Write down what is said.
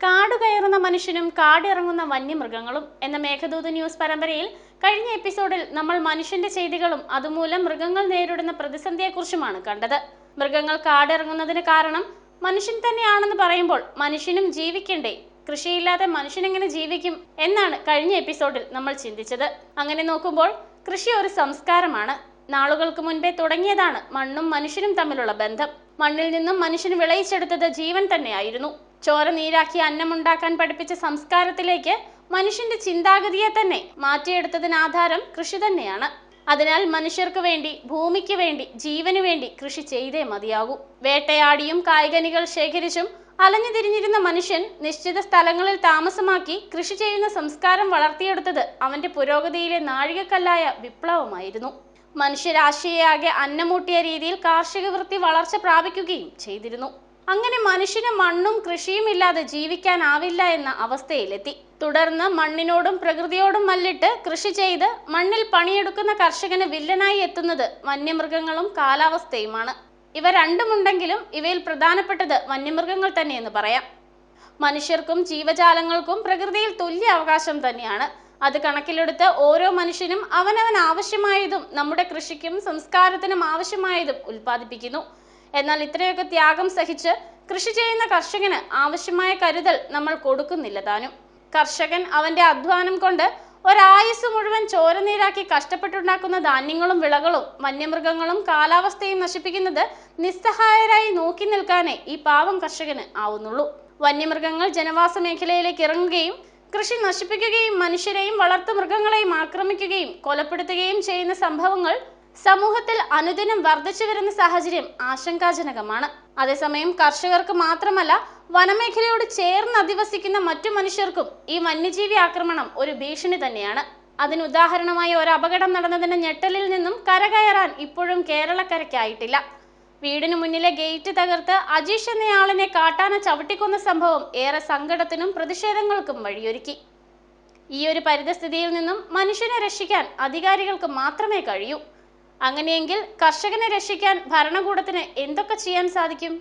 കാടുകയറുന്ന മനുഷ്യനും കാടിറങ്ങുന്ന വന്യമൃഗങ്ങളും എന്ന മേഘദൂത് ന്യൂസ് പരമ്പരയിൽ കഴിഞ്ഞ എപ്പിസോഡിൽ നമ്മൾ മനുഷ്യന്റെ ചെയ്തികളും അതുമൂലം മൃഗങ്ങൾ നേരിടുന്ന പ്രതിസന്ധിയെക്കുറിച്ചുമാണ് കണ്ടത്. മൃഗങ്ങൾ കാടിറങ്ങുന്നതിന് കാരണം മനുഷ്യൻ തന്നെയാണെന്ന് പറയുമ്പോൾ മനുഷ്യനും ജീവിക്കണ്ടേ? കൃഷിയില്ലാതെ മനുഷ്യനെങ്ങനെ ജീവിക്കും എന്നാണ് കഴിഞ്ഞ എപ്പിസോഡിൽ നമ്മൾ ചിന്തിച്ചത്. അങ്ങനെ നോക്കുമ്പോൾ കൃഷി ഒരു സംസ്കാരമാണ്. നാളുകൾക്ക് മുൻപേ തുടങ്ങിയതാണ് മണ്ണും മനുഷ്യനും തമ്മിലുള്ള ബന്ധം. മണ്ണിൽ നിന്നും മനുഷ്യന് വിളയിച്ചെടുത്തത് ജീവൻ തന്നെയായിരുന്നു. ചോര നീരാക്കി അന്നമുണ്ടാക്കാൻ പഠിപ്പിച്ച സംസ്കാരത്തിലേക്ക് മനുഷ്യന്റെ ചിന്താഗതിയെ തന്നെ മാറ്റിയെടുത്തതിന് ആധാരം കൃഷി തന്നെയാണ്. അതിനാൽ മനുഷ്യർക്ക് വേണ്ടി, ഭൂമിക്ക് വേണ്ടി, ജീവന് വേണ്ടി കൃഷി ചെയ്തേ മതിയാകൂ. വേട്ടയാടിയും കായ്കനികൾ ശേഖരിച്ചും അലഞ്ഞു തിരിഞ്ഞിരുന്ന മനുഷ്യൻ നിശ്ചിത സ്ഥലങ്ങളിൽ താമസമാക്കി കൃഷി ചെയ്യുന്ന സംസ്കാരം വളർത്തിയെടുത്തത് അവന്റെ പുരോഗതിയിലെ നാഴികക്കല്ലായ വിപ്ലവമായിരുന്നു. മനുഷ്യരാശിയെയാകെ അന്നമൂട്ടിയ രീതിയിൽ കാർഷിക വൃത്തി വളർച്ച പ്രാപിക്കുകയും ചെയ്തിരുന്നു. അങ്ങനെ മനുഷ്യന് മണ്ണും കൃഷിയും ഇല്ലാതെ ജീവിക്കാനാവില്ല എന്ന അവസ്ഥയിലെത്തി. തുടർന്ന് മണ്ണിനോടും പ്രകൃതിയോടും മല്ലിട്ട് കൃഷി ചെയ്ത് മണ്ണിൽ പണിയെടുക്കുന്ന കർഷകന് വില്ലനായി എത്തുന്നത് വന്യമൃഗങ്ങളും കാലാവസ്ഥയുമാണ്. ഇവ രണ്ടുമുണ്ടെങ്കിലും ഇവയിൽ പ്രധാനപ്പെട്ടത് വന്യമൃഗങ്ങൾ തന്നെയെന്ന് പറയാം. മനുഷ്യർക്കും ജീവജാലങ്ങൾക്കും പ്രകൃതിയിൽ തുല്യ അവകാശം തന്നെയാണ്. അത് കണക്കിലെടുത്ത് ഓരോ മനുഷ്യനും അവനവൻ ആവശ്യമായതും നമ്മുടെ കൃഷിക്കും സംസ്കാരത്തിനും ആവശ്യമായതും ഉൽപ്പാദിപ്പിക്കുന്നു. എന്നാൽ ഇത്രയൊക്കെ ത്യാഗം സഹിച്ച് കൃഷി ചെയ്യുന്ന കർഷകന് ആവശ്യമായ കരുതൽ നമ്മൾ കൊടുക്കുന്നില്ല താനും. കർഷകൻ അവന്റെ അധ്വാനം കൊണ്ട് ഒരായുസ് മുഴുവൻ ചോരനീരാക്കി കഷ്ടപ്പെട്ടുണ്ടാക്കുന്ന ധാന്യങ്ങളും വിളകളും വന്യമൃഗങ്ങളും കാലാവസ്ഥയും നശിപ്പിക്കുന്നത് നിസ്സഹായരായി നോക്കി നിൽക്കാനേ ഈ പാവം കർഷകന് ആവുന്നുള്ളൂ. വന്യമൃഗങ്ങൾ ജനവാസ മേഖലയിലേക്ക് ഇറങ്ങുകയും കൃഷി നശിപ്പിക്കുകയും മനുഷ്യരെയും വളർത്തു മൃഗങ്ങളെയും ആക്രമിക്കുകയും കൊലപ്പെടുത്തുകയും ചെയ്യുന്ന സംഭവങ്ങൾ സമൂഹത്തിൽ അനുദിനം വർദ്ധിച്ചു വരുന്ന സാഹചര്യം ആശങ്കാജനകമാണ്. അതേസമയം കർഷകർക്ക് മാത്രമല്ല, വനമേഖലയോട് ചേർന്ന് അധിവസിക്കുന്ന മറ്റു മനുഷ്യർക്കും ഈ വന്യജീവി ആക്രമണം ഒരു ഭീഷണി തന്നെയാണ്. അതിന് ഉദാഹരണമായി ഒരു അപകടം നടന്നതിന്റെ ഞെട്ടലിൽ നിന്നും കരകയറാൻ ഇപ്പോഴും കേരളക്കരയ്ക്കായിട്ടില്ല. വീടിനു മുന്നിലെ ഗേറ്റ് തകർത്ത് അജീഷ് എന്നയാളിനെ കാട്ടാന ചവിട്ടിക്കൊന്ന സംഭവം ഏറെ സങ്കടത്തിനും പ്രതിഷേധങ്ങൾക്കും വഴിയൊരുക്കി. ഈ ഒരു പരിതസ്ഥിതിയിൽ നിന്നും മനുഷ്യനെ രക്ഷിക്കാൻ അധികാരികൾക്ക് മാത്രമേ കഴിയൂ. അങ്ങനെയെങ്കിൽ കർഷകനെ രക്ഷിക്കാൻ ഭരണകൂടത്തിന് എന്തൊക്കെ ചെയ്യാൻ സാധിക്കും?